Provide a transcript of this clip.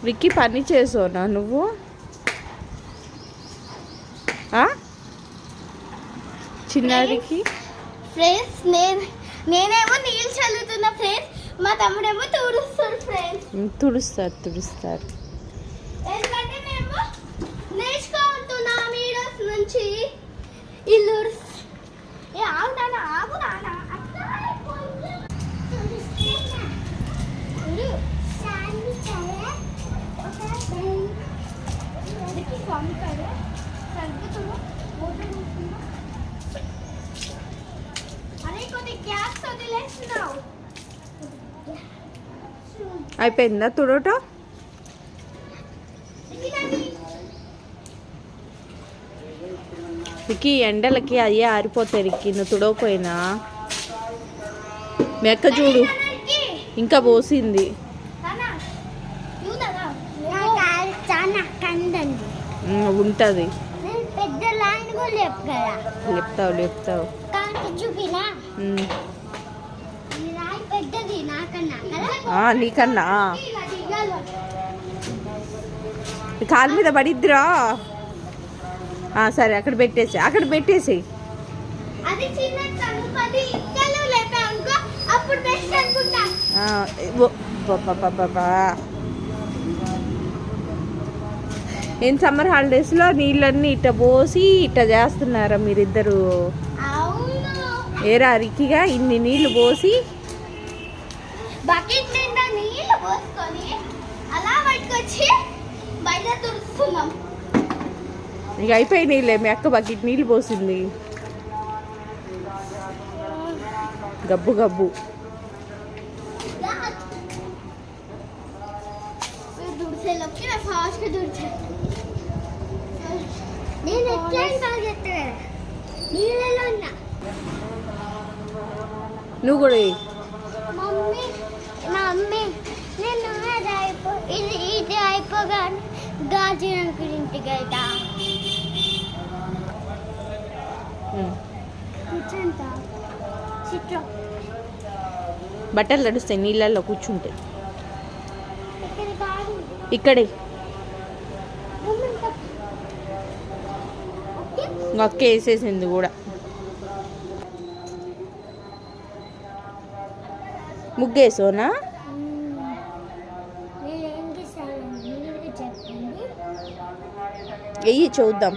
విక్కీ పని చేసావునా నువ్వు? చిన్నారికి ఫ్రెండ్స్ నేనేమో నీళ్ళు చల్లుతున్నా ఫ్రెండ్స్, మా తమ్ముడేమో తుడుస్తాడు ఫ్రెండ్స్. తుడుస్తారు. ఎందుకంటే మేము నేర్చుకుంటున్నాం వీడియోస్ నుంచి ఇల్లు. ఆగు నాన్న. అయిపోయిందా తుడట? విక్కీ ఎండలకి అయ్యే ఆరిపోతాయి రిక్కి, నువ్వు తుడవపోయినా. మెక్క చూడు ఇంకా పోసింది. ఉంటుంది. లేపుతావు. నీకన్నా కాలు మీద పడిద్దిరా. సరే అక్కడ పెట్టేసి ఏం సమ్మర్ హాలిడేస్లో నీళ్ళన్నీ ఇట్ట పోసి ఇట్ట చేస్తున్నారా మీరిద్దరు? ఏరా రిక్కిగా ఇన్ని నీళ్లు పోసి బకెట్ నిండా నీళ్లు పోసుకొని అలా పట్టుకొచ్చి బయట తుడుస్తున్నాం. ఇక అయిపోయి నీళ్ళే, మీ అక్క బకెట్ నీళ్ళు పోసింది. గబ్బు నువ్వు కూడా మమ్మీ నేను ఇది అయిపోగానే గాజు ఇంటికి వెళ్తా. బట్టలు తడుస్తాయి నీళ్ళల్లో కూర్చుంటే. ఇక్కడే అక్క వేసేసింది కూడా. ముగ్గేసోనా? వెయ్యి చూద్దాం.